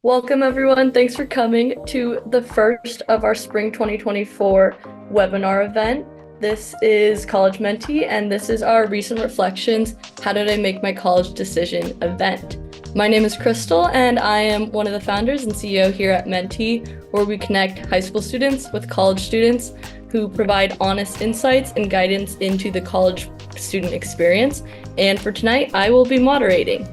Welcome, everyone. Thanks for coming to the first of our Spring 2024 webinar event. This is College Mentee, and this is our recent reflections, How Did I Make My College Decision event. My name is Crystal, and I am one of the founders and CEO here at Mentee, where we connect high school students with college students who provide honest insights and guidance into the college student experience. And for tonight, I will be moderating.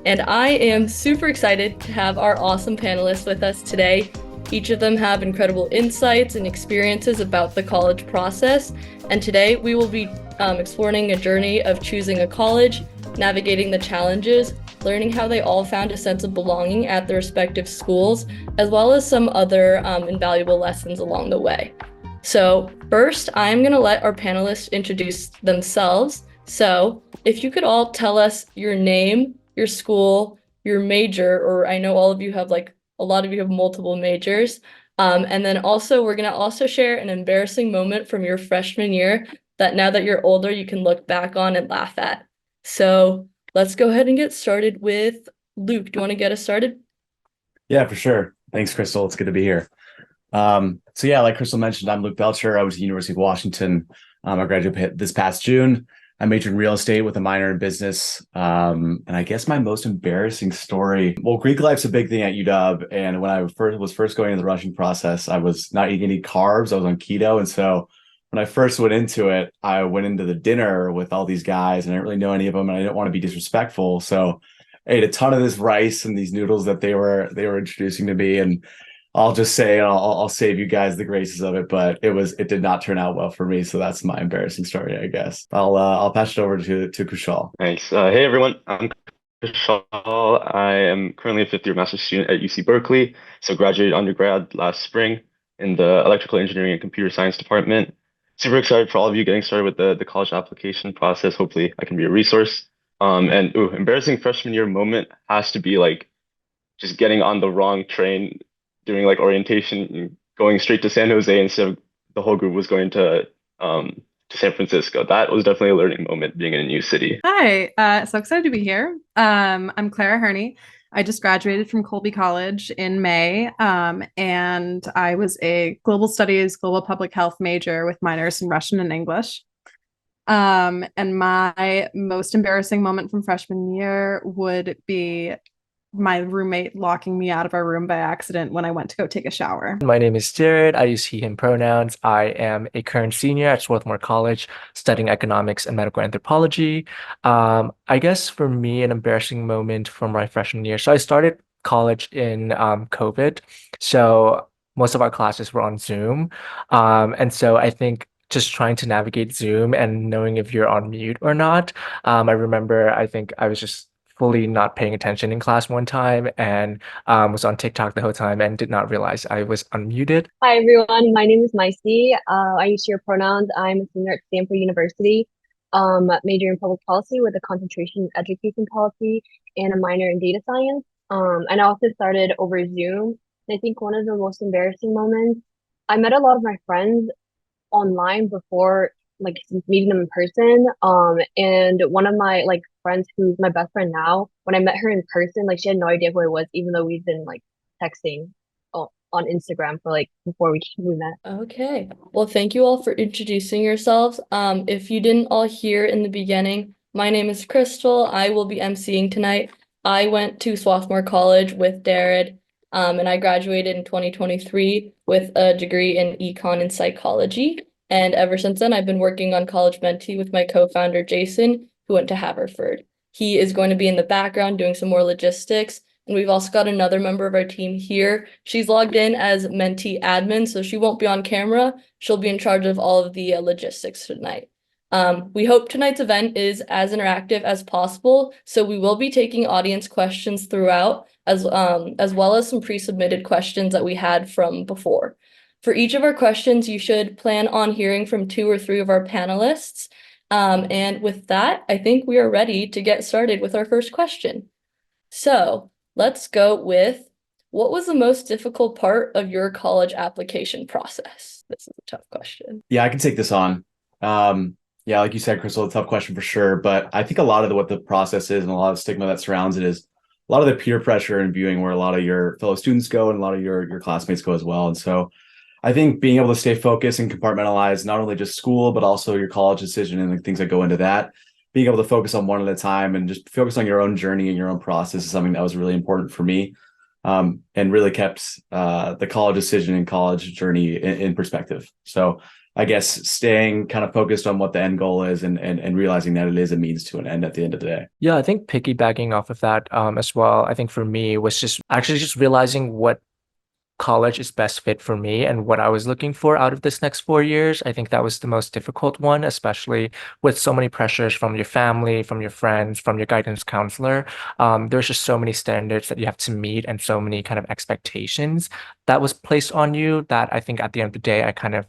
And I am super excited to have our awesome panelists with us today. Each of them have incredible insights and experiences about the college process. And today we will be exploring a journey of choosing a college, navigating the challenges, learning how they all found a sense of belonging at their respective schools, as well as some other invaluable lessons along the way. So first, I'm going to let our panelists introduce themselves. So if you could all tell us your name, your school, your major, or I know all of you have a lot of you have multiple majors. And then also we're gonna also share an embarrassing moment from your freshman year that now that you're older, you can look back on and laugh at. So let's go ahead and get started with Luke. Do you want to get us started? Yeah, for sure. Thanks, Crystal. It's good to be here. So yeah, like Crystal mentioned, I'm Luke Belcher. I was at the University of Washington. I graduated this past June. I majored in real estate with a minor in business. And I guess my most embarrassing story, well, Greek life's a big thing at UW. And when I was first going into the rushing process, I was not eating any carbs. I was on keto. And so when I first went into it, I went into the dinner with all these guys and I didn't really know any of them and I didn't want to be disrespectful. So I ate a ton of this rice and these noodles that they were introducing to me. And I'll just say I'll save you guys the graces of it, but it did not turn out well for me. So that's my embarrassing story, I guess. I'll pass it over to Kushal. Thanks. Hey everyone, I'm Kushal. I am currently a fifth year master's student at UC Berkeley. So graduated undergrad last spring in the electrical engineering and computer science department. Super excited for all of you getting started with the college application process. Hopefully I can be a resource. Embarrassing freshman year moment has to be just getting on the wrong train doing orientation and going straight to San Jose instead of the whole group was going to San Francisco. That was definitely a learning moment being in a new city. Hi, so excited to be here. I'm Clara Herney. I just graduated from Colby College in May, and I was a global studies, global public health major with minors in Russian and English. And my most embarrassing moment from freshman year would be my roommate locking me out of our room by accident when I went to go take a shower. My name is Jared. I use he, him pronouns. I am a current senior at Swarthmore College studying economics and medical anthropology. I guess for me, an embarrassing moment from my freshman year. So I started college in COVID. So most of our classes were on Zoom. And so I think just trying to navigate Zoom and knowing if you're on mute or not. I remember, I think I was just fully not paying attention in class one time and was on TikTok the whole time and did not realize I was unmuted. Hi everyone, my name is Maisy. I use she, her pronouns. I'm a senior at Stanford University, major in public policy with a concentration in education policy and a minor in data science. And I also started over Zoom. And I think one of the most embarrassing moments, I met a lot of my friends online before meeting them in person. And one of my friends who's my best friend now, when I met her in person, she had no idea who I was, even though we've been texting on Instagram for before we met. Okay. Well, thank you all for introducing yourselves. If you didn't all hear in the beginning, my name is Crystal. I will be emceeing tonight. I went to Swarthmore College with Jared, and I graduated in 2023 with a degree in econ and psychology. And ever since then, I've been working on College Mentee with my co-founder, Jason, who went to Haverford. He is going to be in the background doing some more logistics. And we've also got another member of our team here. She's logged in as Mentee admin, so she won't be on camera. She'll be in charge of all of the logistics tonight. We hope tonight's event is as interactive as possible, so we will be taking audience questions throughout, as well as some pre-submitted questions that we had from before. For each of our questions, you should plan on hearing from 2 or 3 of our panelists. And with that, I think we are ready to get started with our first question. So let's go with, what was the most difficult part of your college application process? This is a tough question. Yeah, I can take this on. Yeah, like you said, Crystal, a tough question for sure. But I think a lot of what the process is and a lot of stigma that surrounds it is a lot of the peer pressure and viewing where a lot of your fellow students go and a lot of your classmates go as well. And so I think being able to stay focused and compartmentalize not only just school, but also your college decision and the things that go into that, being able to focus on one at a time and just focus on your own journey and your own process is something that was really important for me, and really kept the college decision and college journey in perspective. So I guess staying kind of focused on what the end goal is and realizing that it is a means to an end at the end of the day. Yeah, I think piggybacking off of that as well, I think for me was just realizing what college is best fit for me and what I was looking for out of this next 4 years. I think that was the most difficult one, especially with so many pressures from your family, from your friends, from your guidance counselor. There's just so many standards that you have to meet and so many kind of expectations that was placed on you that I think at the end of the day, I kind of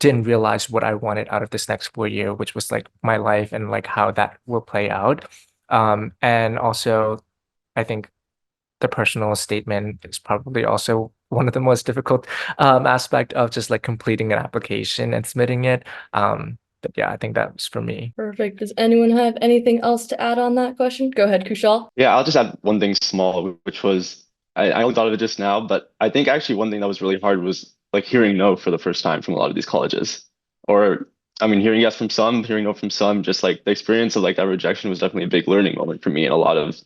didn't realize what I wanted out of this next 4 year, which was like my life and like how that will play out. And also, I think the personal statement is probably also one of the most difficult aspect of just like completing an application and submitting it. But yeah, I think that was for me. Perfect. Does anyone have anything else to add on that question? Go ahead, Kushal. Yeah, I'll just add one thing small, which was I only thought of it just now, but I think actually one thing that was really hard was like hearing no for the first time from a lot of these colleges. Or I mean, hearing yes from some, hearing no from some, just like the experience of like that rejection was definitely a big learning moment for me. And a lot of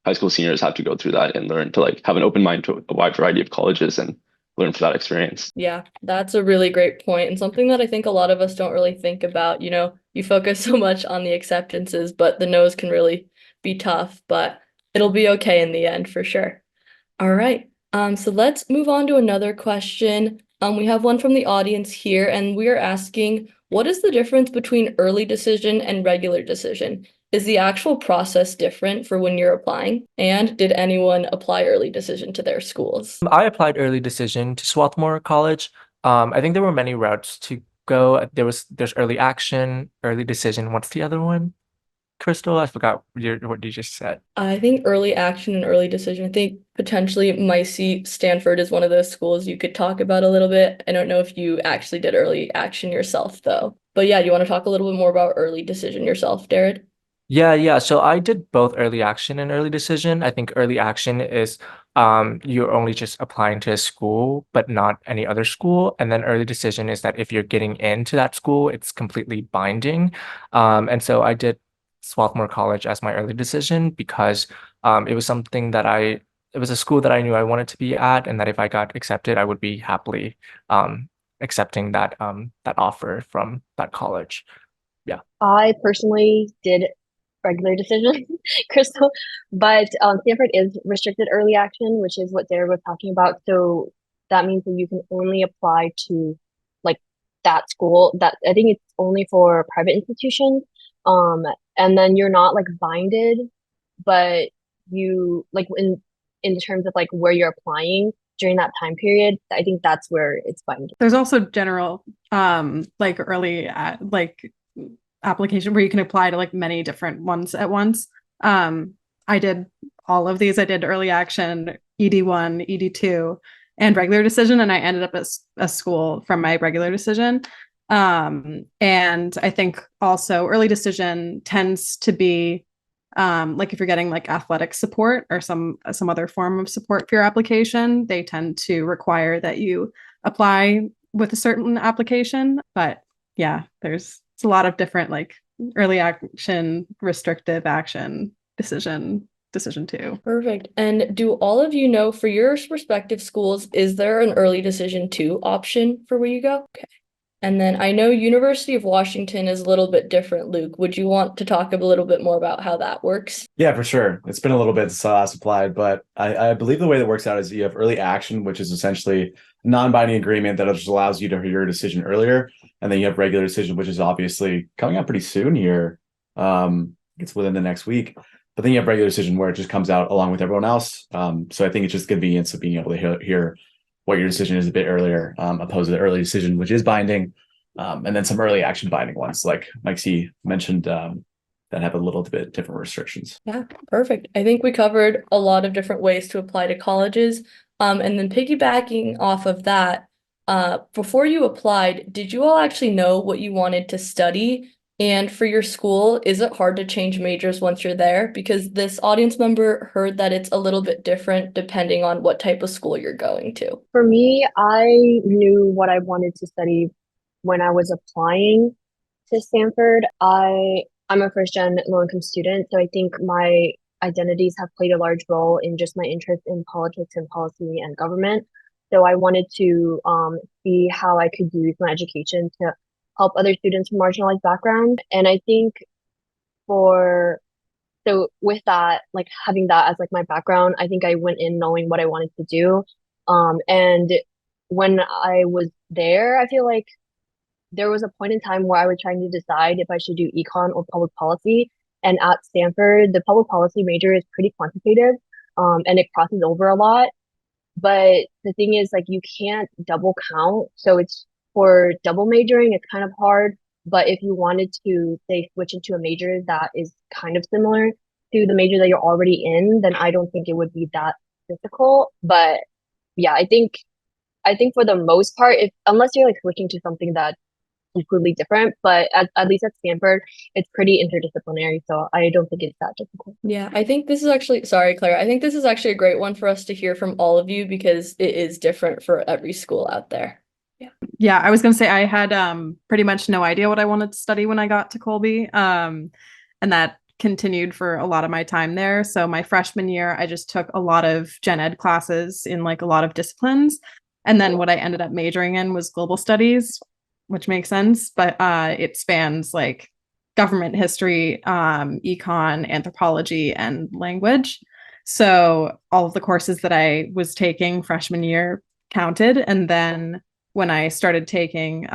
high school seniors have to go through that and learn to like have an open mind to a wide variety of colleges and learn from that experience. Yeah, that's a really great point and something that I think a lot of us don't really think about. You know, you focus so much on the acceptances, but the no's can really be tough, but it'll be okay in the end for sure. All right. So let's move on to another question. We have one from the audience here, and we are asking, what is the difference between early decision and regular decision? Is the actual process different for when you're applying? And did anyone apply early decision to their schools? I applied early decision to Swarthmore College. I think there were many routes to go. There's early action, early decision. What's the other one? Crystal, I forgot what you just said. I think early action and early decision. I think potentially Micey Stanford is one of those schools you could talk about a little bit. I don't know if you actually did early action yourself though. But yeah, you want to talk a little bit more about early decision yourself, Jared? Yeah. So I did both early action and early decision. I think early action is you're only just applying to a school, but not any other school. And then early decision is that if you're getting into that school, it's completely binding. And so I did Swarthmore College as my early decision because it was something that it was a school that I knew I wanted to be at, and that if I got accepted, I would be happily accepting that offer from that college. Yeah. I personally did regular decision, Crystal, but Stanford is restricted early action, which is what Derek was talking about. So that means that you can only apply to like that school. That I think it's only for private institutions. And then you're not like binded, but you like in terms of like where you're applying during that time period, I think that's where it's binding. There's also general like early like application where you can apply to like many different ones at once. I did all of these. I did early action, ED1, ED2, and regular decision, and I ended up at a school from my regular decision. And I think also early decision tends to be like if you're getting like athletic support or some other form of support for your application, they tend to require that you apply with a certain application. But yeah, it's a lot of different like early action, restrictive action, decision two. Perfect. And do all of you know for your respective schools, is there an early decision two option for where you go? Okay. And then I know University of Washington is a little bit different, Luke. Would you want to talk a little bit more about how that works? Yeah, for sure. It's been a little bit since I last applied, but I believe the way that works out is you have early action, which is essentially a non-binding agreement that just allows you to hear your decision earlier. And then you have regular decision, which is obviously coming out pretty soon here. It's within the next week. But then you have regular decision where it just comes out along with everyone else. So I think it's just convenience of being able to hear what your decision is a bit earlier, opposed to the early decision, which is binding. And then some early action binding ones, like Mike C mentioned, that have a little bit different restrictions. Yeah, perfect. I think we covered a lot of different ways to apply to colleges. And then piggybacking off of that, before you applied, did you all actually know what you wanted to study And for your school, is it hard to change majors once you're there? Because this audience member heard that it's a little bit different depending on what type of school you're going to. For me, I knew what I wanted to study when I was applying to Stanford. I'm a first gen low income student, so I think my identities have played a large role in just my interest in politics and policy and government. So I wanted to see how I could use my education to help other students from marginalized backgrounds. And I think for so with that, like having that as like my background, I think I went in knowing what I wanted to do. And when I was there, I feel like there was a point in time where I was trying to decide if I should do econ or public policy. And at Stanford, the public policy major is pretty quantitative, and it crosses over a lot. But the thing is, like, you can't double count. So it's for double majoring, it's kind of hard. But if you wanted to, say, switch into a major that is kind of similar to the major that you're already in, then I don't think it would be that difficult. But yeah, I think for the most part, if unless you're like switching to something that's completely different, but at least at Stanford, it's pretty interdisciplinary, so I don't think it's that difficult. Yeah, I think this is actually, sorry, Claire, I think this is actually a great one for us to hear from all of you because it is different for every school out there. Yeah, I was gonna say I had pretty much no idea what I wanted to study when I got to Colby. And that continued for a lot of my time there. So my freshman year, I just took a lot of gen ed classes in like a lot of disciplines. And then what I ended up majoring in was global studies, which makes sense, but it spans like government history, econ, anthropology, and language. So all of the courses that I was taking freshman year counted. And then when I started taking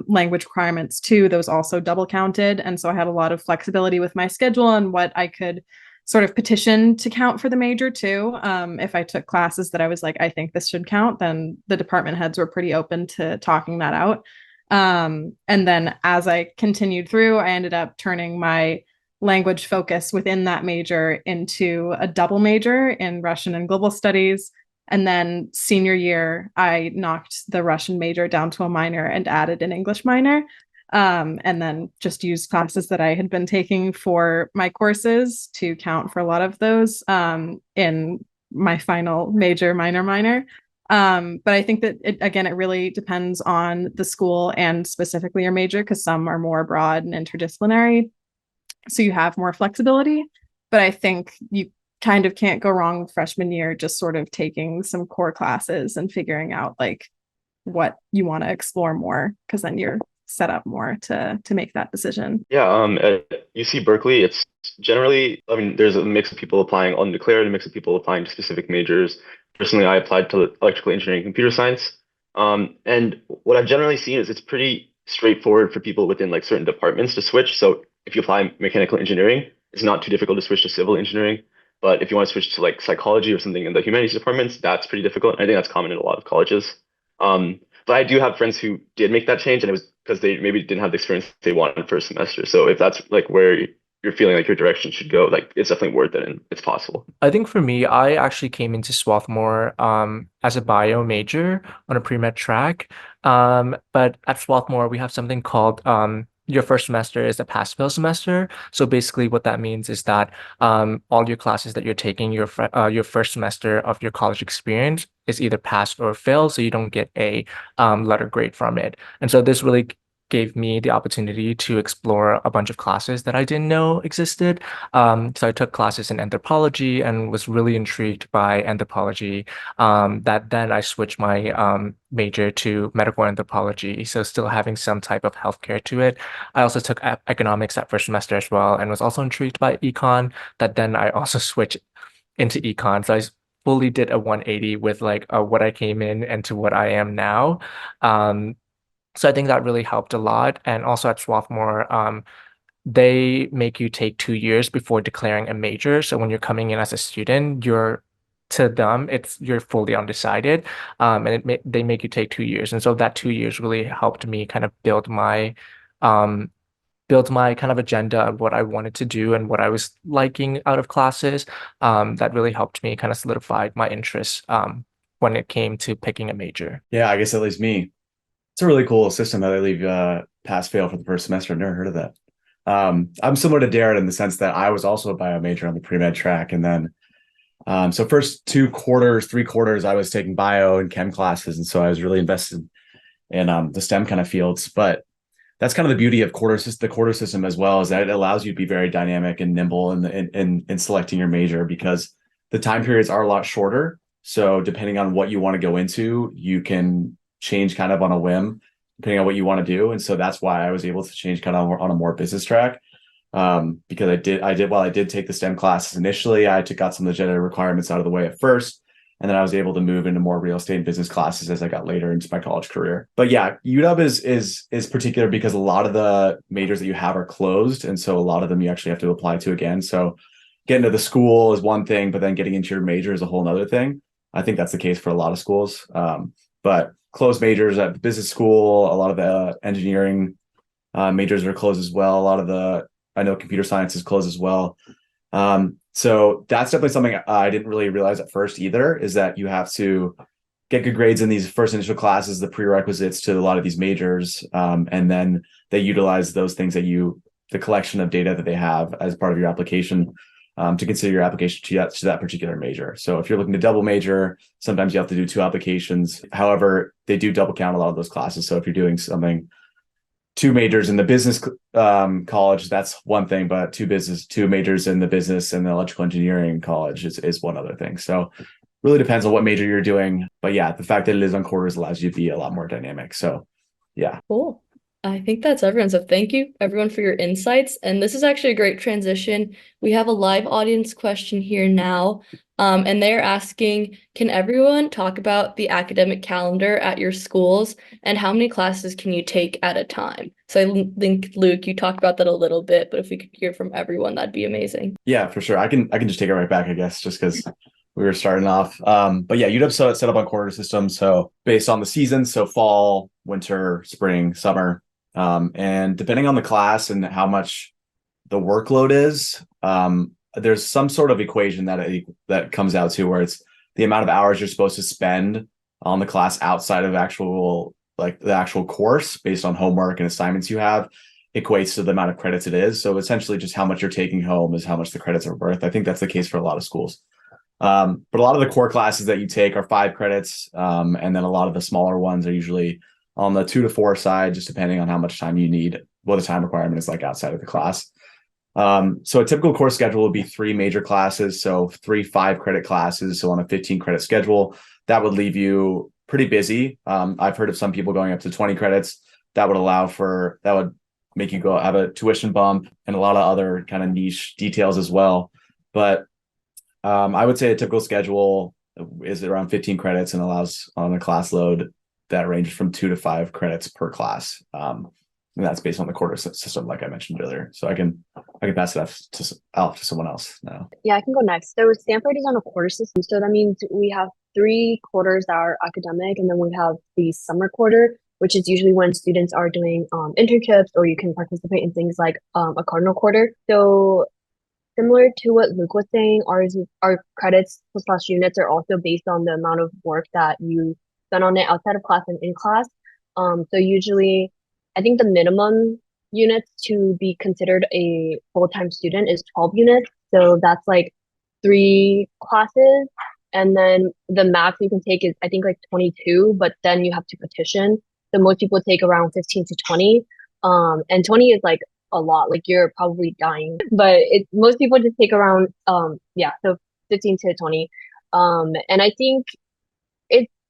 language requirements too, those also double counted. And so I had a lot of flexibility with my schedule and what I could sort of petition to count for the major too. If I took classes that I was like, I think this should count, then the department heads were pretty open to talking that out. And then as I continued through, I ended up turning my language focus within that major into a double major in Russian and global studies. And then senior year, I knocked the Russian major down to a minor and added an English minor. And then just used classes that I had been taking for my courses to count for a lot of those in my final major, minor. But I think that it really depends on the school and specifically your major, because some are more broad and interdisciplinary. So you have more flexibility. But I think you kind of can't go wrong freshman year, just sort of taking some core classes and figuring out like what you want to explore more, because then you're set up more to make that decision. Yeah, at UC Berkeley, it's generally, I mean, there's a mix of people applying undeclared, a mix of people applying to specific majors. Personally, I applied to electrical engineering and computer science. And what I've generally seen is it's pretty straightforward for people within like certain departments to switch. So if you apply mechanical engineering, it's not too difficult to switch to civil engineering. But if you want to switch to like psychology or something in the humanities departments, that's pretty difficult. I think that's common in a lot of colleges. But I do have friends who did make that change, and it was because they maybe didn't have the experience they wanted first semester. So if that's like where you're feeling like your direction should go, like it's definitely worth it and it's possible. I think for me, I actually came into Swarthmore as a bio major on a pre-med track. But at Swarthmore, we have something called your first semester is a pass-fail semester. So basically what that means is that all your classes that you're taking your first semester of your college experience is either passed or failed, so you don't get a letter grade from it. And so this really gave me the opportunity to explore a bunch of classes that I didn't know existed. So I took classes in anthropology and was really intrigued by anthropology. That then I switched my major to medical anthropology, so still having some type of healthcare to it. I also took economics that first semester as well and was also intrigued by econ. That then I also switched into econ. So I fully did a 180 with like what I came in and to what I am now. So I think that really helped a lot. And also at Swarthmore, they make you take 2 years before declaring a major. So when you're coming in as a student, to them, you're fully undecided. And they make you take 2 years. And so that 2 years really helped me kind of build my kind of agenda of what I wanted to do and what I was liking out of classes. That really helped me kind of solidify my interests when it came to picking a major. Yeah, I guess at least me. It's a really cool system that they leave pass fail for the first semester. I've never heard of that. I'm similar to Darren in the sense that I was also a bio major on the pre-med track. And then, so first 2 quarters, 3 quarters, I was taking bio and chem classes. And so I was really invested in the STEM kind of fields. But that's kind of the beauty of the quarter system as well, is that it allows you to be very dynamic and nimble in selecting your major, because the time periods are a lot shorter. So depending on what you want to go into, you can change kind of on a whim, depending on what you want to do. And so that's why I was able to change kind of on a more business track. Because while I did take the STEM classes initially, got some of the general requirements out of the way at first. And then I was able to move into more real estate and business classes as I got later into my college career. But yeah, UW is particular because a lot of the majors that you have are closed. And so a lot of them you actually have to apply to again. So getting to the school is one thing, but then getting into your major is a whole other thing. I think that's the case for a lot of schools. But closed majors at the business school, a lot of the engineering majors are closed as well. I know computer science is closed as well. So that's definitely something I didn't really realize at first either, is that you have to get good grades in these first initial classes, the prerequisites to a lot of these majors. And then they utilize those things the collection of data that they have as part of your application, to consider your application to that particular major. So if you're looking to double major, sometimes you have to do 2 applications. However, they do double count a lot of those classes. So if you're doing 2 majors in the business college, that's one thing, but 2 majors in the business and the electrical engineering college is one other thing. So really depends on what major you're doing. But yeah, the fact that it is on quarters allows you to be a lot more dynamic. So yeah. Cool. I think that's everyone. So thank you everyone for your insights. And this is actually a great transition. We have a live audience question here now. And they're asking, can everyone talk about the academic calendar at your schools and how many classes can you take at a time? So I think, Luke, you talked about that a little bit, but if we could hear from everyone, that'd be amazing. Yeah, for sure. I can just take it right back, I guess, just because we were starting off. But yeah, UW set up on quarter system. So based on the seasons, so fall, winter, spring, summer. And depending on the class and how much the workload is, there's some sort of equation that comes out to where it's the amount of hours you're supposed to spend on the class outside of the actual course based on homework and assignments you have equates to the amount of credits it is. So essentially just how much you're taking home is how much the credits are worth. I think that's the case for a lot of schools. But a lot of the core classes that you take are 5 credits. And then a lot of the smaller ones are usually on the 2 to 4 side, just depending on how much time you need, what the time requirement is like outside of the class. So a typical course schedule would be 3 major classes. So 3 5-credit classes. So on a 15-credit schedule, that would leave you pretty busy. I've heard of some people going up to 20 credits. That would make you go have a tuition bump and a lot of other kind of niche details as well. But I would say a typical schedule is around 15 credits and allows on a class load that ranges from 2 to 5 credits per class. And that's based on the quarter system, like I mentioned earlier. So I can pass it off to someone else now. Yeah, I can go next. So Stanford is on a quarter system. So that means we have 3 quarters that are academic, and then we have the summer quarter, which is usually when students are doing internships, or you can participate in things like a cardinal quarter. So similar to what Luke was saying, our credits / units are also based on the amount of work that you done on it outside of class and in class. So usually, I think the minimum units to be considered a full-time student is 12 units. So that's like 3 classes. And then the max you can take is, I think, like 22, but then you have to petition. So most people take around 15 to 20. And 20 is like a lot, like you're probably dying. But most people just take around, so 15 to 20. And I think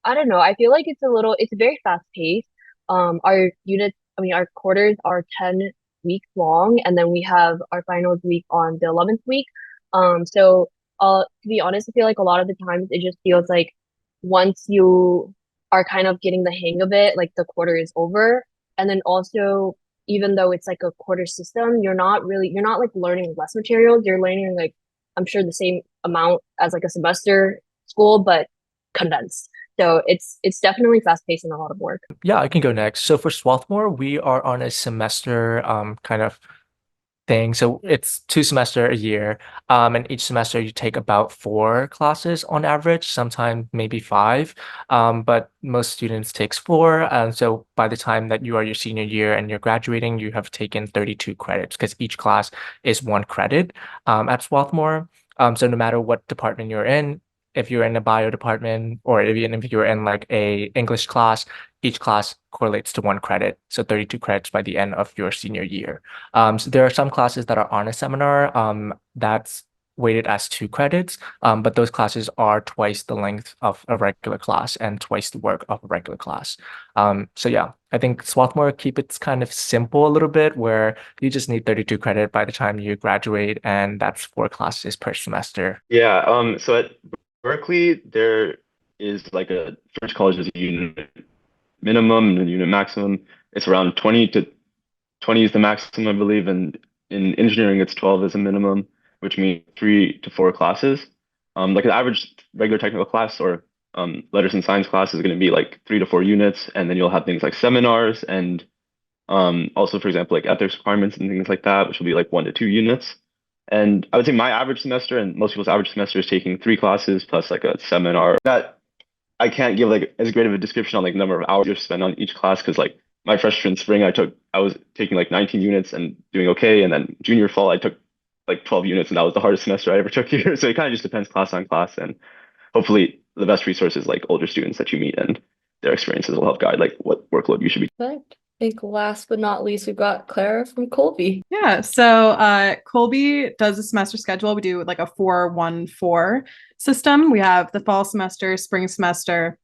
I don't know, I feel like it's very fast paced. Our quarters are 10 weeks long, and then we have our finals week on the 11th week. So to be honest, I feel like a lot of the times it just feels like once you are kind of getting the hang of it, like the quarter is over. And then also, even though it's like a quarter system, you're not like learning less materials. You're learning, like, I'm sure, the same amount as like a semester school, but condensed. So it's definitely fast paced and a lot of work. Yeah, I can go next. So for Swarthmore, we are on a semester kind of thing. So it's 2 semester a year, and each semester you take about 4 classes on average, sometimes maybe 5, but most students takes 4. And so by the time that you are your senior year and you're graduating, you have taken 32 credits because each class is 1 credit at Swarthmore. So no matter what department you're in, if you're in a bio department or even if you're in like a English class, each class correlates to 1 credit. So 32 credits by the end of your senior year. So there are some classes that are on a seminar that's weighted as 2 credits, but those classes are twice the length of a regular class and twice the work of a regular class. So yeah, I think Swarthmore keep it kind of simple a little bit where you just need 32 credit by the time you graduate, and that's 4 classes per semester. Yeah, so at Berkeley, there is like a first college is a unit minimum and a unit maximum. It's around 20 is the maximum, I believe, and in engineering, it's 12 is a minimum, which means 3 to 4 classes. Like an average regular technical class or letters and science class is going to be like 3 to 4 units, and then you'll have things like seminars and also, for example, like ethics requirements and things like that, which will be like 1 to 2 units. And I would say my average semester and most people's average semester is taking 3 classes plus like a seminar. That I can't give like as great of a description on like number of hours you spend on each class because like my freshman spring I was taking like 19 units and doing okay, and then junior fall I took like 12 units and that was the hardest semester I ever took here. So it kind of just depends class on class, and hopefully the best resource is like older students that you meet and their experiences will help guide like what workload you should be. Perfect. I think last but not least, we've got Clara from Colby. Yeah, so Colby does a semester schedule. We do like a 4-1-4 system. We have the fall semester, spring semester,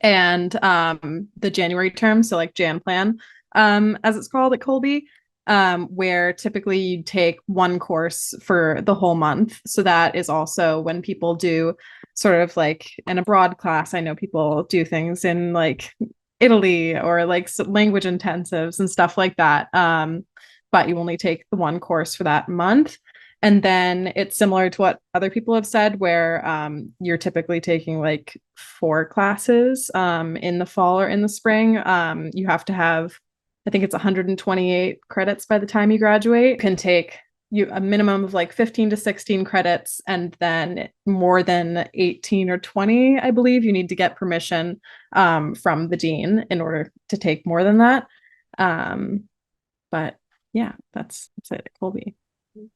and the January term, so like Jan Plan, as it's called at Colby, where typically you take 1 course for the whole month. So that is also when people do sort of like an abroad class. I know people do things in like Italy or like language intensives and stuff like that. But you only take the 1 course for that month. And then it's similar to what other people have said, where you're typically taking like 4 classes in the fall or in the spring. You have to have, I think it's 128 credits by the time you graduate. You can take a minimum of like 15 to 16 credits, and then more than 18 or 20, I believe, you need to get permission from the dean in order to take more than that. But yeah, that's it at Colby.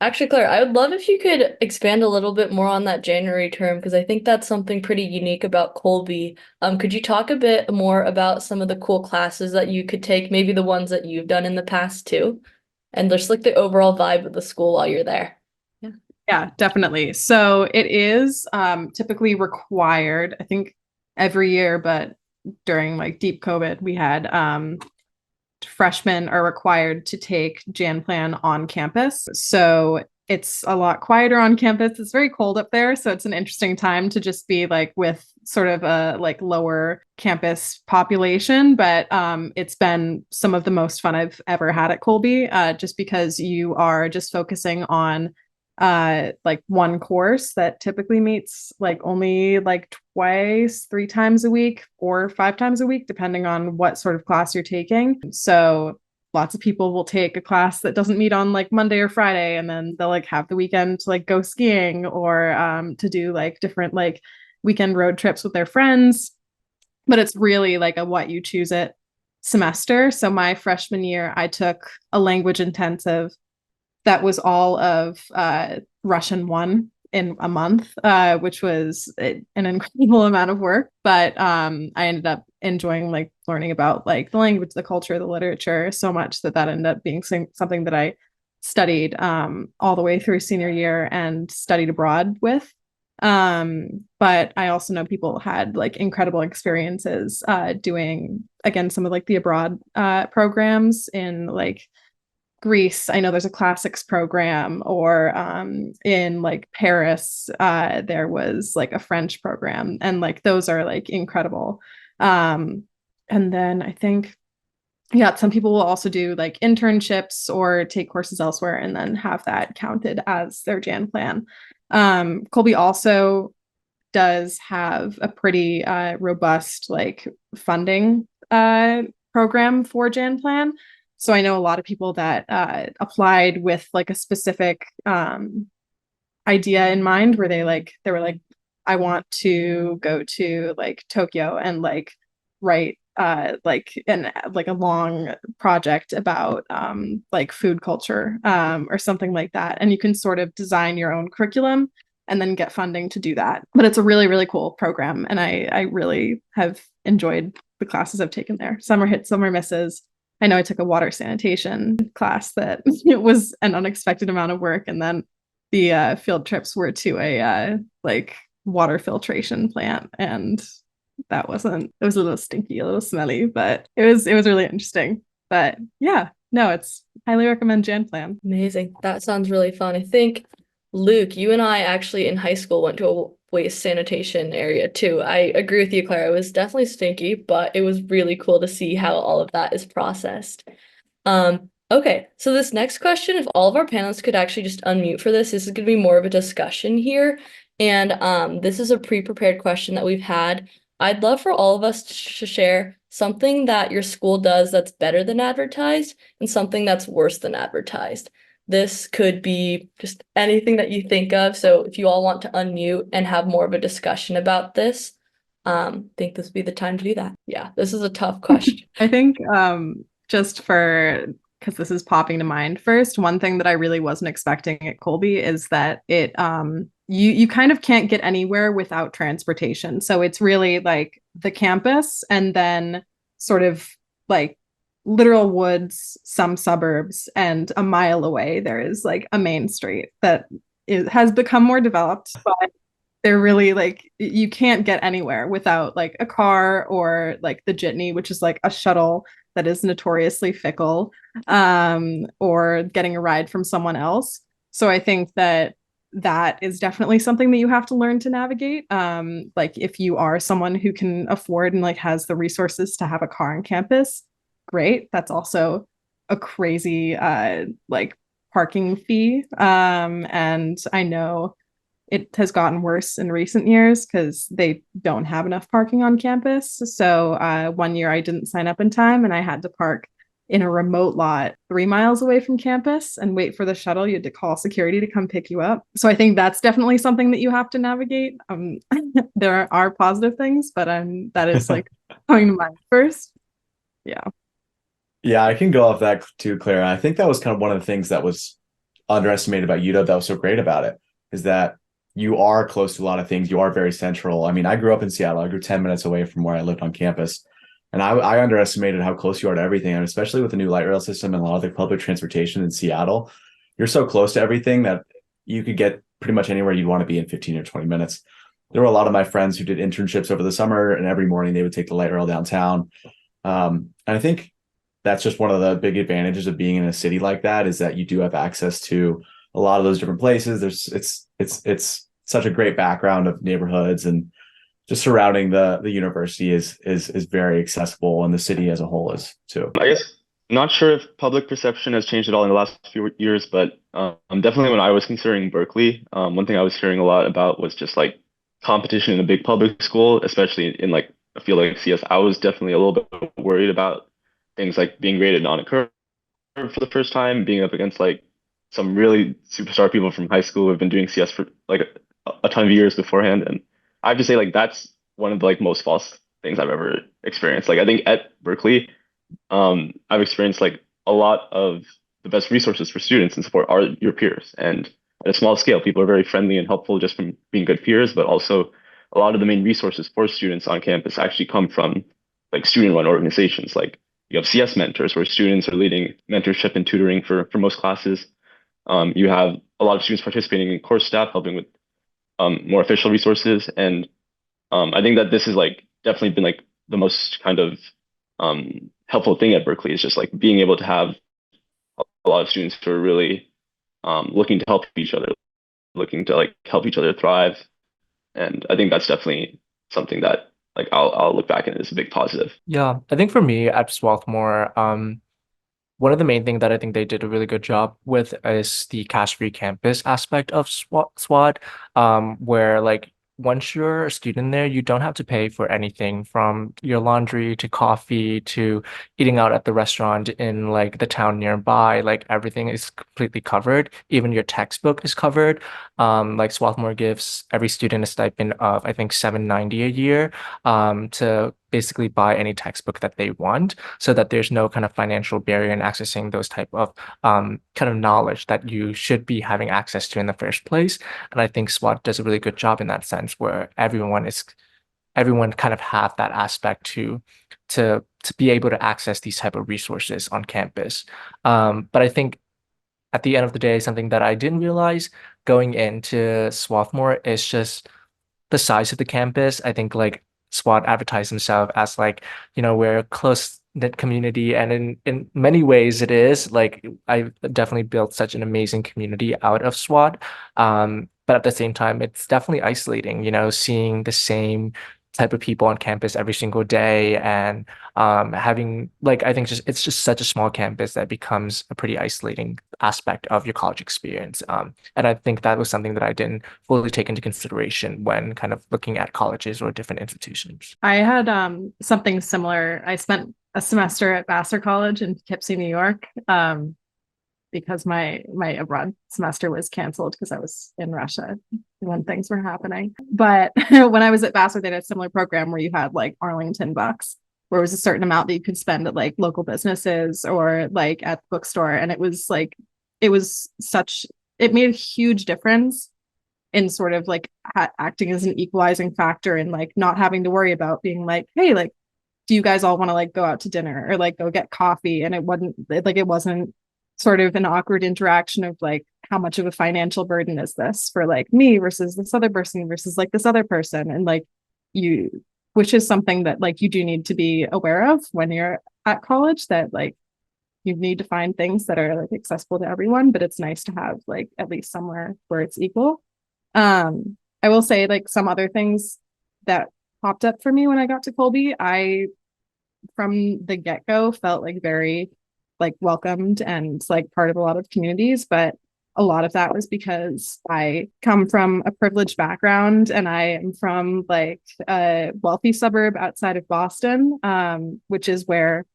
Actually, Claire, I would love if you could expand a little bit more on that January term, because I think that's something pretty unique about Colby. Could you talk a bit more about some of the cool classes that you could take, maybe the ones that you've done in the past too, and just like the overall vibe of the school while you're there? Yeah, definitely. So it is typically required, I think, every year, but during like deep COVID, we had freshmen are required to take Jan Plan on campus. So it's a lot quieter on campus. It's very cold up there. So it's an interesting time to just be like with sort of a like lower campus population. But it's been some of the most fun I've ever had at Colby, just because you are just focusing on like 1 course that typically meets like only like twice, 3 times a week or 5 times a week, depending on what sort of class you're taking. So lots of people will take a class that doesn't meet on like Monday or Friday, and then they'll like have the weekend to like go skiing or to do like different like weekend road trips with their friends. But it's really like a what you choose it semester. So my freshman year, I took a language intensive that was all of Russian 1 in a month, which was an incredible amount of work. But I ended up enjoying like learning about like the language, the culture, the literature so much that ended up being something that I studied all the way through senior year and studied abroad with. But I also know people had like incredible experiences doing, again, some of like the abroad programs in like Greece. I know there's a classics program, or in like Paris, there was like a French program, and like those are like incredible. And then I think, yeah, some people will also do like internships or take courses elsewhere and then have that counted as their Jan Plan. Colby also does have a pretty robust like funding program for Jan Plan. So I know a lot of people that applied with like a specific idea in mind, where they were like, I want to go to like Tokyo and like write like a long project about like food culture or something like that. And you can sort of design your own curriculum and then get funding to do that. But it's a really, really cool program. And I really have enjoyed the classes I've taken there. Some are hits, some are misses. I know I took a water sanitation class that it was an unexpected amount of work. And then the field trips were to a like water filtration plant, and that wasn't, it was a little stinky, a little smelly, but it was really interesting. But yeah, no, it's highly recommend Jan Plan. Amazing. That sounds really fun. I think, Luke, you and I actually in high school went to a waste sanitation area too. I agree with you, Claire. It was definitely stinky, but it was really cool to see how all of that is processed. Okay, so this next question, if all of our panelists could actually just unmute for this is going to be more of a discussion here. And this is a pre-prepared question that we've had. I'd love for all of us to share something that your school does that's better than advertised and something that's worse than advertised. This could be just anything that you think of. So if you all want to unmute and have more of a discussion about this, I think this would be the time to do that. Yeah, this is a tough question. I think just for, because this is popping to mind first, one thing that I really wasn't expecting at Colby is that it you kind of can't get anywhere without transportation. So it's really like the campus and then sort of like literal woods, some suburbs, and a mile away there is like a main street that has become more developed, but they're really like, you can't get anywhere without like a car or like the jitney, which is like a shuttle that is notoriously fickle, or getting a ride from someone else. So I think that that is definitely something that you have to learn to navigate. Like if you are someone who can afford and like has the resources to have a car on campus, great. That's also a crazy like parking fee. And I know it has gotten worse in recent years because they don't have enough parking on campus. So one year I didn't sign up in time and I had to park in a remote lot 3 miles away from campus and wait for the shuttle. You had to call security to come pick you up. So I think that's definitely something that you have to navigate. There are positive things, but that is like coming to mind first. Yeah. Yeah, I can go off that too, Claire. I think that was kind of one of the things that was underestimated about UW that was so great about it, is that you are close to a lot of things. You are very central. I mean, I grew up in Seattle. I grew 10 minutes away from where I lived on campus. And I underestimated how close you are to everything. And especially with the new light rail system and a lot of the public transportation in Seattle, you're so close to everything that you could get pretty much anywhere you'd want to be in 15 or 20 minutes. There were a lot of my friends who did internships over the summer, and every morning they would take the light rail downtown. And I think that's just one of the big advantages of being in a city like that, is that you do have access to a lot of those different places. It's such a great background of neighborhoods, and just surrounding the university is very accessible, and the city as a whole is too. I guess not sure if public perception has changed at all in the last few years, but definitely when I was considering Berkeley, one thing I was hearing a lot about was just like competition in a big public school, especially in like a field like CS. I was definitely a little bit worried about things like being graded on a curve for the first time, being up against like some really superstar people from high school who have been doing CS for like a ton of years beforehand. And I have to say, like, that's one of the like most false things I've ever experienced. Like I think at Berkeley, I've experienced like a lot of the best resources for students and support are your peers. And at a small scale, people are very friendly and helpful just from being good peers, but also a lot of the main resources for students on campus actually come from like student-run organizations. Like you have CS mentors where students are leading mentorship and tutoring for most classes. You have a lot of students participating in course staff, helping with more official resources. And I think that this has like definitely been like the most kind of helpful thing at Berkeley, is just like being able to have a lot of students who are really looking to help each other, looking to like help each other thrive. And I think that's definitely something that like I'll look back and it's a big positive. Yeah, I think for me at Swarthmore, one of the main things that I think they did a really good job with is the cash-free campus aspect of SWAT, where like once you're a student there, you don't have to pay for anything from your laundry to coffee to eating out at the restaurant in like the town nearby. Like everything is completely covered. Even your textbook is covered. Like Swarthmore gives every student a stipend of I think $7.90 a year to basically buy any textbook that they want, so that there's no kind of financial barrier in accessing those type of kind of knowledge that you should be having access to in the first place. And I think SWAT does a really good job in that sense, where everyone kind of have that aspect to be able to access these type of resources on campus. But I think at the end of the day, something that I didn't realize going into Swarthmore is just the size of the campus. I think like SWAT advertised themselves as like, we're a close knit community. And in many ways it is. Like I definitely built such an amazing community out of SWAT. But at the same time, it's definitely isolating, seeing the same type of people on campus every single day and having like I think just it's just such a small campus that becomes a pretty isolating aspect of your college experience. And I think that was something that I didn't fully take into consideration when kind of looking at colleges or different institutions. I had something similar. I spent a semester at Vassar College in Poughkeepsie, New York, because my abroad semester was canceled because I was in Russia when things were happening. But when I was at Vassar, they had a similar program where you had like Arlington bucks, where it was a certain amount that you could spend at like local businesses or like at the bookstore. And it was like, it made a huge difference in sort of like acting as an equalizing factor and like not having to worry about being like, hey, like, do you guys all want to like go out to dinner or like go get coffee? And it wasn't sort of an awkward interaction of like, how much of a financial burden is this for like me versus this other person versus like this other person? And like which is something that like you do need to be aware of when you're at college, that like you need to find things that are like accessible to everyone, but it's nice to have like at least somewhere where it's equal. I will say like some other things that popped up for me when I got to Colby, I from the get-go felt like very like welcomed and like part of a lot of communities, but a lot of that was because I come from a privileged background and I am from like a wealthy suburb outside of Boston, which is where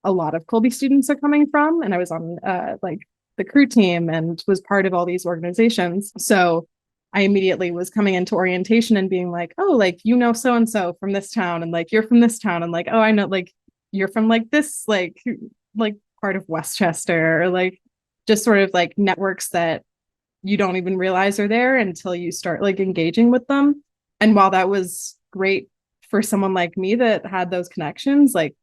a lot of Colby students are coming from. And I was on like the crew team and was part of all these organizations. So I immediately was coming into orientation and being like, oh, like, so-and-so from this town, and like, you're from this town, and like, oh, I know, like, you're from like this, like part of Westchester, or like just sort of like networks that you don't even realize are there until you start like engaging with them. And while that was great for someone like me that had those connections, like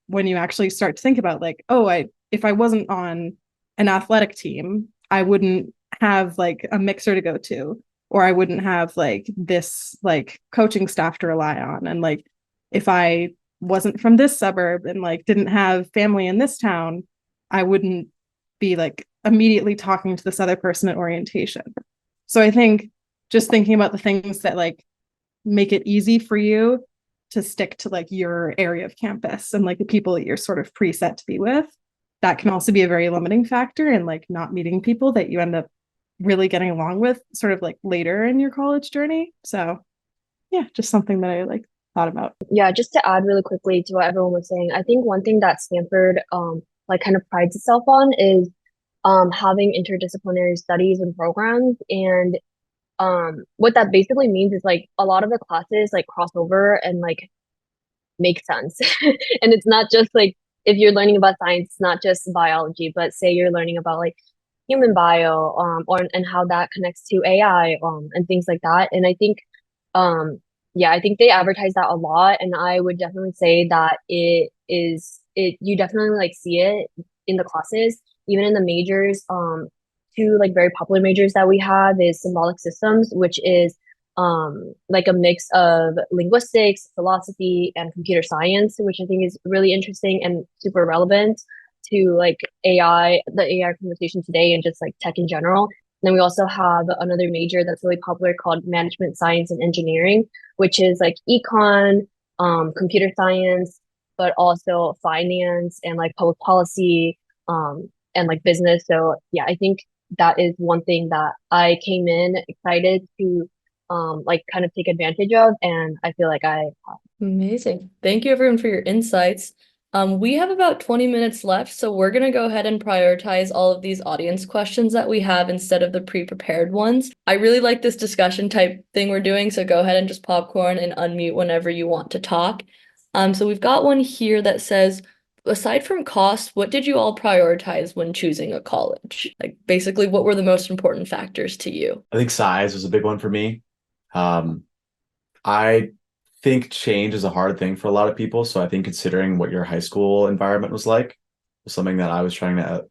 when you actually start to think about like, oh, if I wasn't on an athletic team, I wouldn't have like a mixer to go to, or I wouldn't have like this like coaching staff to rely on. And like if I wasn't from this suburb and like didn't have family in this town, I wouldn't be like immediately talking to this other person at orientation. So I think just thinking about the things that like make it easy for you to stick to like your area of campus and like the people that you're sort of preset to be with, that can also be a very limiting factor in like not meeting people that you end up really getting along with sort of like later in your college journey. So yeah, just something that I like thought about. Yeah, just to add really quickly to what everyone was saying, I think one thing that Stanford like kind of prides itself on is having interdisciplinary studies and programs. And what that basically means is like a lot of the classes like cross over and like make sense. And it's not just like if you're learning about science, it's not just biology, but say you're learning about like human bio or and how that connects to AI and things like that. And I think yeah, I think they advertise that a lot, and I would definitely say that you definitely like see it in the classes, even in the majors. Two like very popular majors that we have is symbolic systems, which is like a mix of linguistics, philosophy, and computer science, which I think is really interesting and super relevant to like the AI conversation today and just like tech in general. And then we also have another major that's really popular called management science and engineering, which is like econ, computer science, but also finance and like public policy, and like business. So yeah, I think that is one thing that I came in excited to like kind of take advantage of, and I feel like I Amazing. Thank you everyone for your insights. We have about 20 minutes left, so we're gonna go ahead and prioritize all of these audience questions that we have instead of the pre-prepared ones. I really like this discussion type thing we're doing, so go ahead and just popcorn and unmute whenever you want to talk. So we've got one here that says, aside from cost, what did you all prioritize when choosing a college? Like basically, what were the most important factors to you? I think size was a big one for me. Um, I think change is a hard thing for a lot of people. So I think considering what your high school environment was like was something that I was trying to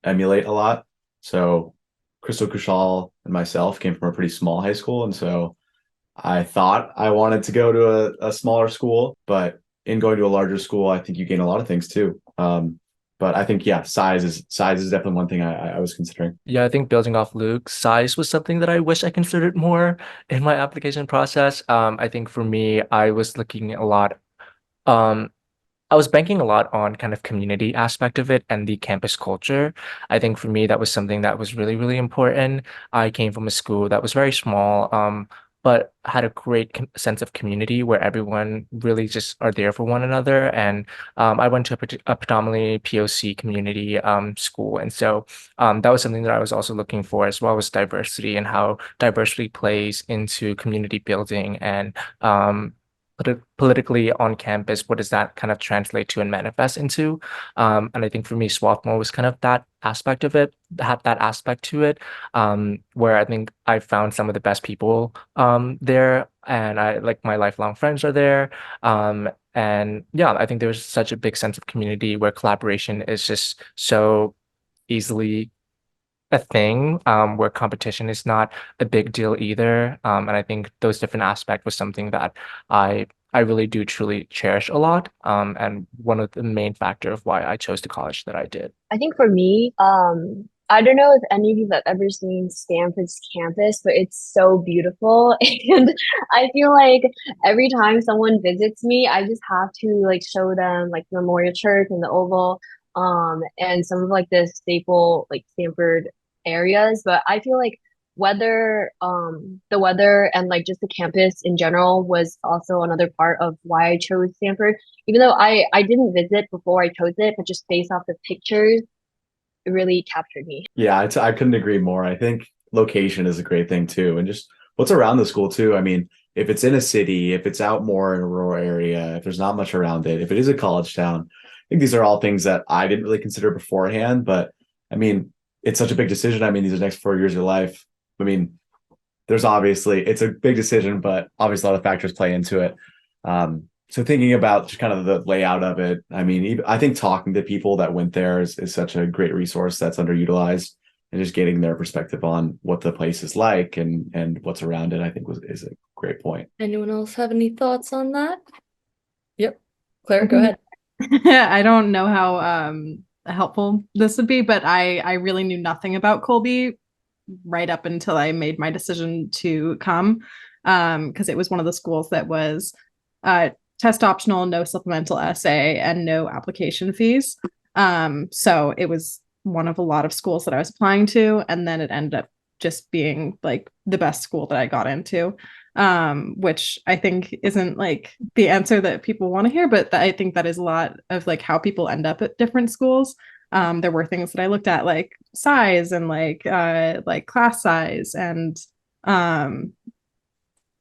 emulate a lot. So Crystal Kushal and myself came from a pretty small high school. And so I thought I wanted to go to a smaller school, but in going to a larger school, I think you gain a lot of things too. But I think, yeah, size is definitely one thing I was considering. Yeah, I think building off Luke, size was something that I wish I considered more in my application process. I think for me, I was looking a lot. Um, I was banking a lot on kind of community aspect of it and the campus culture. I think for me, that was something that was really, really important. I came from a school that was very small, but had a great sense of community where everyone really just are there for one another. And I went to a predominantly POC community school. And so that was something that I was also looking for, as well as diversity and how diversity plays into community building and politically on campus, what does that kind of translate to and manifest into? And I think for me, Swarthmore was kind of that aspect of it, had that aspect to it, where I think I found some of the best people there, and I like my lifelong friends are there. And yeah, I think there was such a big sense of community where collaboration is just so easily a thing, where competition is not a big deal either. And I think those different aspects was something that I really do truly cherish a lot. And one of the main factor of why I chose the college that I did. I think for me, I don't know if any of you have ever seen Stanford's campus, but it's so beautiful. And I feel like every time someone visits me, I just have to like show them like the Memorial Church and the Oval, and some of like the staple like Stanford areas. But I feel like the weather and like just the campus in general was also another part of why I chose Stanford, even though I didn't visit before I chose it, but just based off the pictures, it really captured me. Yeah, I couldn't agree more. I think location is a great thing too, and just what's around the school too. I mean, if it's in a city, if it's out more in a rural area, if there's not much around it, if it is a college town, I think these are all things that I didn't really consider beforehand. But I mean, it's such a big decision. I mean, these are the next 4 years of your life. I mean, there's obviously it's a big decision, but obviously a lot of factors play into it. So thinking about just kind of the layout of it, I mean, I think talking to people that went there is such a great resource that's underutilized, and just getting their perspective on what the place is like and what's around it, I think is a great point. Anyone else have any thoughts on that? Yep. Claire, go ahead. I don't know how helpful this would be, but I really knew nothing about Colby right up until I made my decision to come, because it was one of the schools that was test optional, no supplemental essay, and no application fees. So it was one of a lot of schools that I was applying to, and then it ended up just being like the best school that I got into, which I think isn't like the answer that people want to hear, but I think that is a lot of like how people end up at different schools. There were things that I looked at like size and like class size and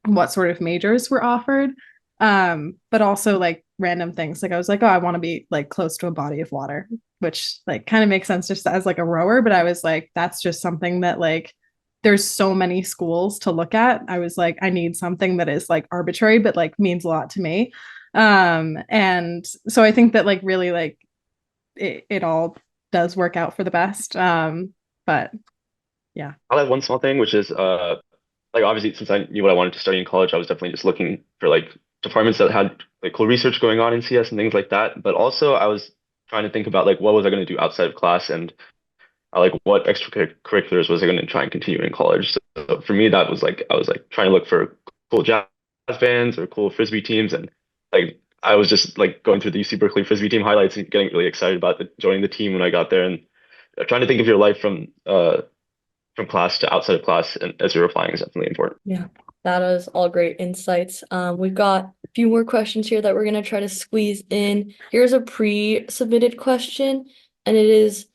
what sort of majors were offered. But also like random things. Like I was like, oh, I want to be like close to a body of water, which like kind of makes sense just as like a rower. But I was like, that's just something that like there's so many schools to look at. I was like, I need something that is like arbitrary, but like means a lot to me. And so I think that like really like it all does work out for the best. But yeah. I'll add one small thing, which is like obviously since I knew what I wanted to study in college, I was definitely just looking for like departments that had like cool research going on in CS and things like that. But also I was trying to think about like what was I going to do outside of class, and like what extracurriculars was I going to try and continue in college. So for me, that was like I was like trying to look for cool jazz bands or cool frisbee teams, and like I was just like going through the UC Berkeley frisbee team highlights and getting really excited about joining the team when I got there, and trying to think of your life from class to outside of class and as you're applying is definitely important. Yeah. That is all great insights. We've got a few more questions here that we're going to try to squeeze in. Here's a pre-submitted question, and it is,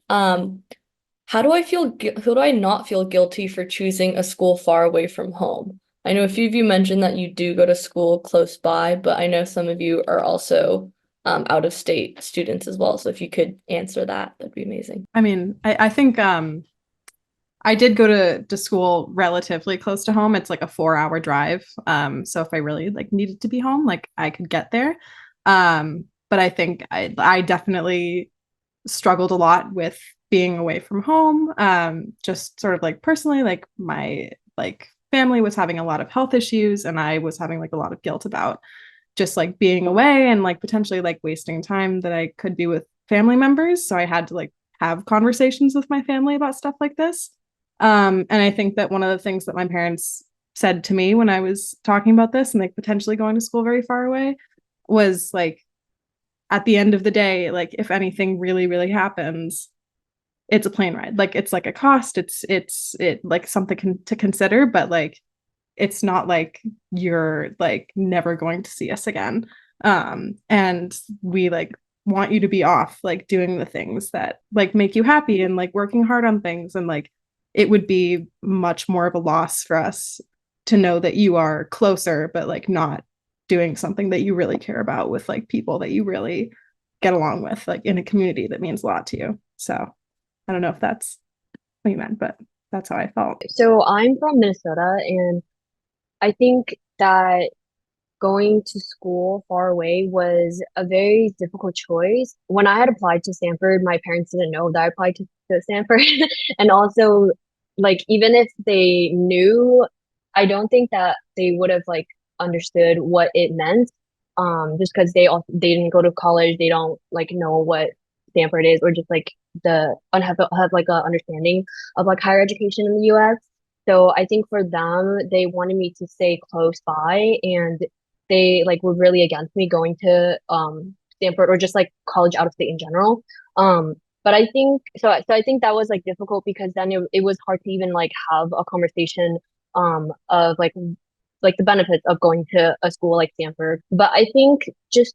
how do I not feel guilty for choosing a school far away from home? I know a few of you mentioned that you do go to school close by, but I know some of you are also out of state students as well. So if you could answer that, that'd be amazing. I mean, I think I did go to school relatively close to home. It's like a 4-hour drive. So if I really like needed to be home, like I could get there. But I think I definitely struggled a lot with being away from home. Just sort of like personally, like my like family was having a lot of health issues, and I was having like a lot of guilt about just like being away and like potentially like wasting time that I could be with family members. So I had to like have conversations with my family about stuff like this. And I think that one of the things that my parents said to me when I was talking about this and like potentially going to school very far away was like, at the end of the day, like if anything really, really happens, it's a plane ride. Like it's like a cost. It's like something to consider, but like it's not like you're like never going to see us again. And we like want you to be off like doing the things that like make you happy and like working hard on things, and like it would be much more of a loss for us to know that you are closer but like not doing something that you really care about with like people that you really get along with, like in a community that means a lot to you. So I don't know if that's what you meant, but that's how I felt. So I'm from Minnesota, and I think that going to school far away was a very difficult choice. When I had applied to Stanford, my parents didn't know that I applied to Stanford. And also, like, even if they knew, I don't think that they would have like understood what it meant. Just because they didn't go to college, they don't like know what Stanford is, or just like have like a understanding of like higher education in the US. So I think for them, they wanted me to stay close by, and they like were really against me going to Stanford or just like college out of state in general. But I think so I think that was like difficult, because then it was hard to even like have a conversation of like the benefits of going to a school like Stanford. But I think just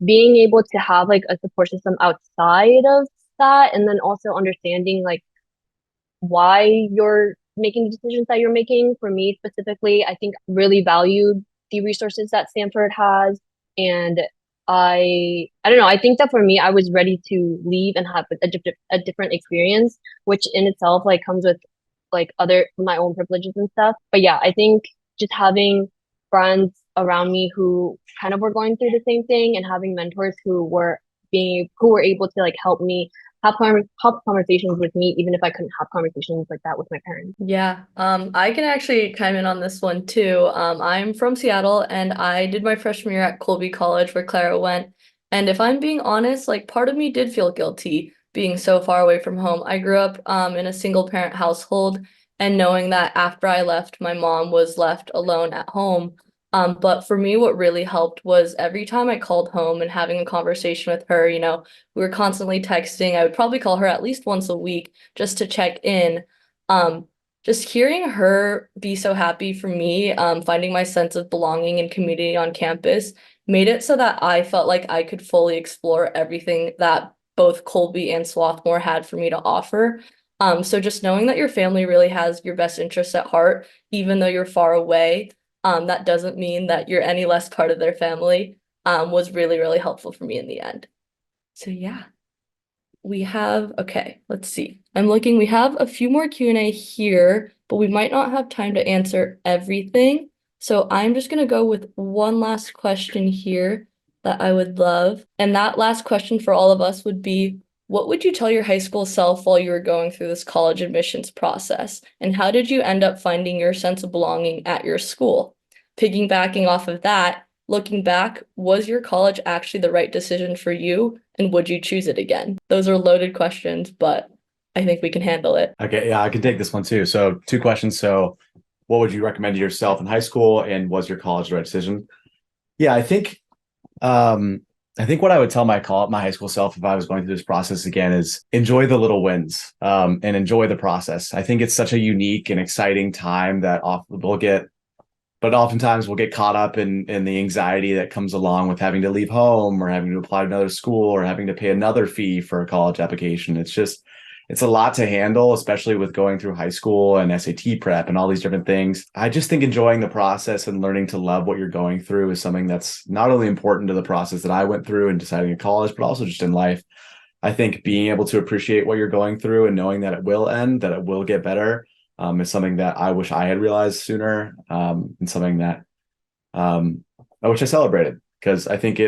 being able to have like a support system outside of that, and then also understanding like why you're making the decisions that you're making. For me specifically, I think really valued the resources that Stanford has. And I don't know, I think that for me, I was ready to leave and have a different experience, which in itself like comes with like other my own privileges and stuff. But yeah, I think just having friends around me who kind of were going through the same thing, and having mentors who were able to like help me have conversations with me, even if I couldn't have conversations like that with my parents. Yeah, I can actually chime in on this one too. I'm from Seattle, and I did my freshman year at Colby College where Clara went. And if I'm being honest, like part of me did feel guilty being so far away from home. I grew up in a single parent household, and knowing that after I left, my mom was left alone at home. But for me, what really helped was every time I called home and having a conversation with her, we were constantly texting. I would probably call her at least once a week just to check in. Just hearing her be so happy for me, finding my sense of belonging and community on campus made it so that I felt like I could fully explore everything that both Colby and Swarthmore had for me to offer. So just knowing that your family really has your best interests at heart, even though you're far away, that doesn't mean that you're any less part of their family, was really, really helpful for me in the end. So yeah. Okay, let's see. We have a few more Q&A here, but we might not have time to answer everything. So I'm just gonna go with one last question here that I would love. And that last question for all of us would be, what would you tell your high school self while you were going through this college admissions process? And how did you end up finding your sense of belonging at your school? Piggybacking off of that, looking back, was your college actually the right decision for you? And would you choose it again? Those are loaded questions, but I think we can handle it. Okay, yeah, I can take this one too. So 2 questions. So what would you recommend to yourself in high school, and was your college the right decision? Yeah, I think what I would tell my high school self if I was going through this process again is enjoy the little wins, and enjoy the process. I think it's such a unique and exciting time that we'll get but oftentimes we'll get caught up in the anxiety that comes along with having to leave home or having to apply to another school or having to pay another fee for a college application. It's a lot to handle, especially with going through high school and SAT prep and all these different things. I just think enjoying the process and learning to love what you're going through is something that's not only important to the process that I went through in deciding a college, but also just in life. I think being able to appreciate what you're going through and knowing that it will end, that it will get better, is something that I wish I had realized sooner, and something that I wish I celebrated, because I think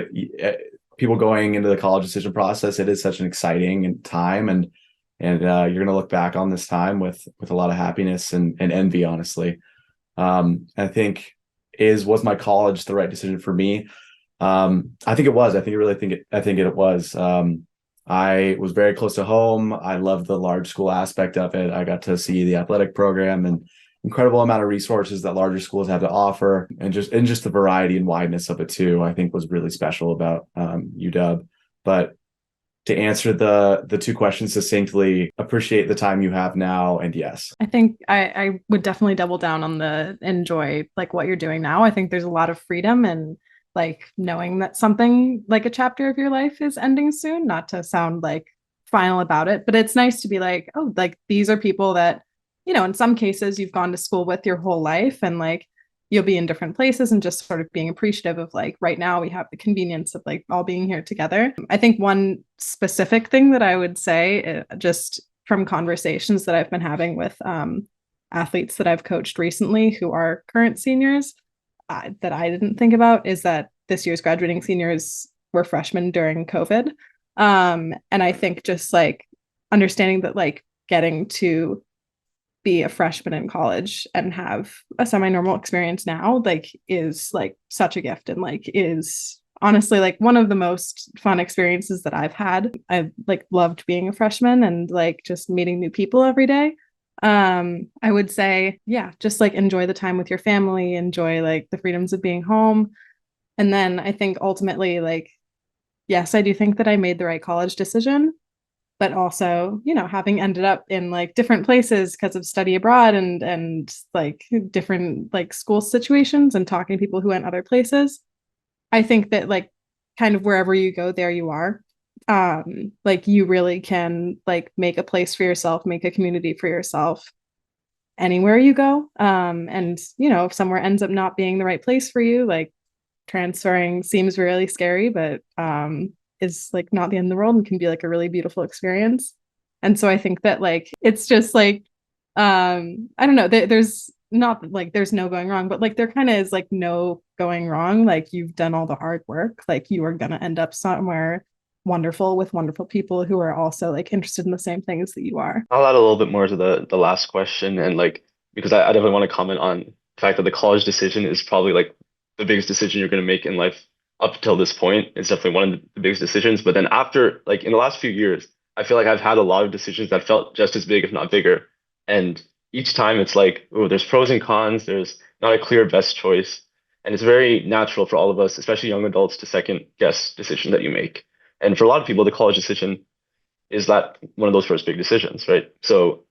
people going into the college decision process, it is such an exciting time, and you're going to look back on this time with a lot of happiness and envy, honestly. I think was my college the right decision for me? I think it was. I think it was. I was very close to home. I loved the large school aspect of it. I got to see the athletic program and incredible amount of resources that larger schools have to offer, and just the variety and wideness of it too, I think was really special about UW. But to answer the two questions succinctly, appreciate the time you have now, and yes. I think I would definitely double down on the enjoy like what you're doing now. I think there's a lot of freedom and like knowing that something like a chapter of your life is ending soon, not to sound like final about it, but it's nice to be like, oh, like these are people that, you know, in some cases you've gone to school with your whole life, and like you'll be in different places, and just sort of being appreciative of like right now we have the convenience of like all being here together. I think one specific thing that I would say, just from conversations that I've been having with athletes that I've coached recently who are current seniors, that I didn't think about, is that this year's graduating seniors were freshmen during COVID. And I think just like understanding that like getting to be a freshman in college and have a semi-normal experience now like is like such a gift, and like is honestly like one of the most fun experiences that I've had. I've like loved being a freshman and like just meeting new people every day. I would say, yeah, just like enjoy the time with your family, enjoy like the freedoms of being home. And then I think ultimately, like, yes, I do think that I made the right college decision, but also, you know, having ended up in like different places because of study abroad and like different like school situations and talking to people who went other places, I think that like kind of wherever you go, there you are. Like you really can like make a place for yourself, make a community for yourself anywhere you go. And you know, if somewhere ends up not being the right place for you, like transferring seems really scary, but is like not the end of the world and can be like a really beautiful experience. And so I think that like it's just like I don't know, there's not like there's no going wrong, but like there kind of is like no going wrong. Like you've done all the hard work, like you are gonna end up somewhere wonderful with wonderful people who are also like interested in the same things that you are. I'll add a little bit more to the last question, and like because I definitely want to comment on the fact that the college decision is probably like the biggest decision you're going to make in life up until this point. It's definitely one of the biggest decisions. But then after, like in the last few years, I feel like I've had a lot of decisions that felt just as big, if not bigger. And each time it's like, oh, there's pros and cons. There's not a clear best choice. And it's very natural for all of us, especially young adults, to second guess decision that you make. And for a lot of people, the college decision is that one of those first big decisions, right? So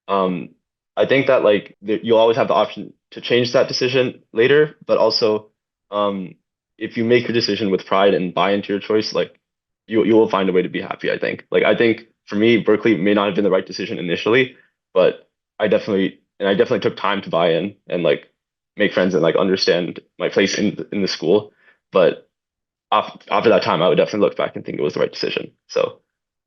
I think that like you'll always have the option to change that decision later, but also if you make your decision with pride and buy into your choice, like you will find a way to be happy, I think. Like I think for me, Berkeley may not have been the right decision initially, but I definitely took time to buy in and like make friends and like understand my place in the school. But after that time, I would definitely look back and think it was the right decision. So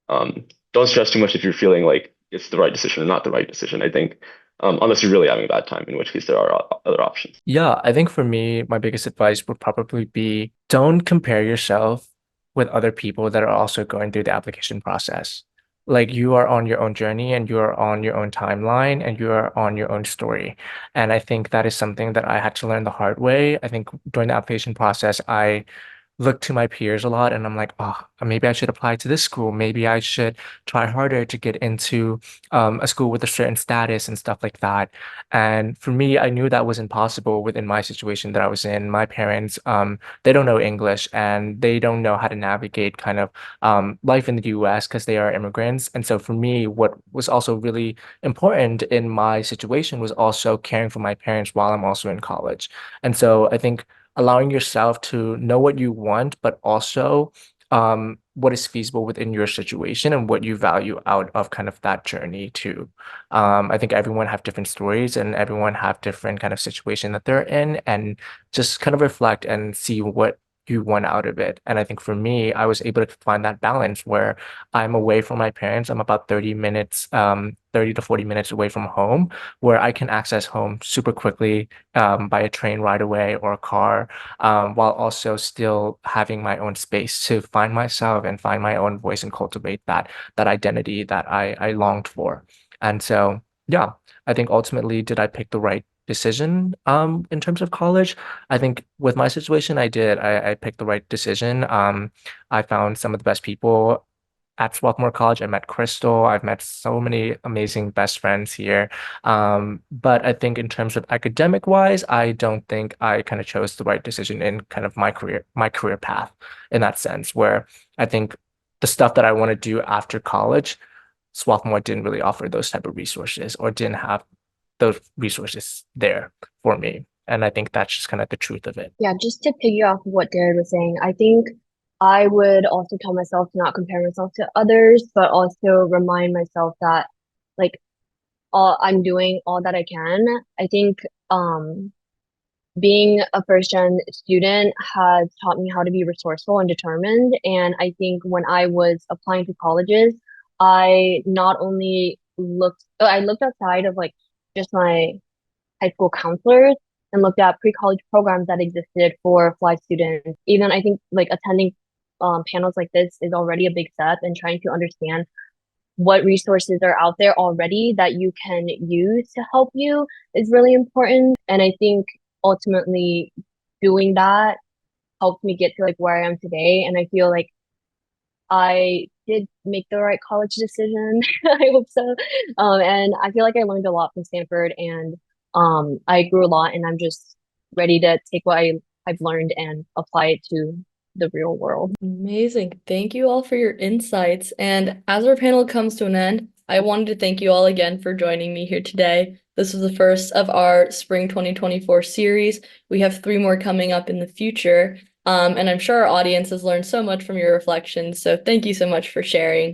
don't stress too much if you're feeling like it's the right decision or not the right decision, I think, unless you're really having a bad time, in which case there are other options. Yeah, I think for me, my biggest advice would probably be don't compare yourself with other people that are also going through the application process. Like you are on your own journey and you are on your own timeline and you are on your own story. And I think that is something that I had to learn the hard way. I think during the application process, I look to my peers a lot and I'm like, oh, maybe I should apply to this school. Maybe I should try harder to get into a school with a certain status and stuff like that. And for me, I knew that was impossible within my situation that I was in. My parents, they don't know English and they don't know how to navigate kind of life in the US because they are immigrants. And so for me, what was also really important in my situation was also caring for my parents while I'm also in college. And so I think allowing yourself to know what you want, but also what is feasible within your situation and what you value out of kind of that journey too. I think everyone have different stories and everyone have different kind of situation that they're in, and just kind of reflect and see what you want out of it. And I think for me, I was able to find that balance where I'm away from my parents. I'm about 30 minutes, 30 to 40 minutes away from home, where I can access home super quickly by a train right away or a car, while also still having my own space to find myself and find my own voice and cultivate that identity that I longed for. And so, yeah, I think ultimately, did I pick the right decision in terms of college? I think with my situation, I did. I picked the right decision. I found some of the best people at Swarthmore College. I met Crystal. I've met so many amazing best friends here. But I think in terms of academic wise, I don't think I kind of chose the right decision in kind of my career path in that sense, where I think the stuff that I want to do after college, Swarthmore didn't really offer those type of resources or didn't have those resources there for me. And I think that's just kind of the truth of it. Yeah, just to piggy off what Jared was saying, I think I would also tell myself to not compare myself to others, but also remind myself that like I'm doing all that I can. I think being a first gen student has taught me how to be resourceful and determined. And I think when I was applying to colleges, I not only I looked outside of like just my high school counselors and looked at pre-college programs that existed for fly students. Even I think like attending panels like this is already a big step, and trying to understand what resources are out there already that you can use to help you is really important. And I think ultimately doing that helped me get to like where I am today. And I feel like I did make the right college decision. I hope so. And I feel like I learned a lot from Stanford, and I grew a lot, and I'm just ready to take what I've learned and apply it to the real world. Amazing. Thank you all for your insights. And as our panel comes to an end, I wanted to thank you all again for joining me here today. This was the first of our Spring 2024 series. We have 3 more coming up in the future. And I'm sure our audience has learned so much from your reflections. So thank you so much for sharing.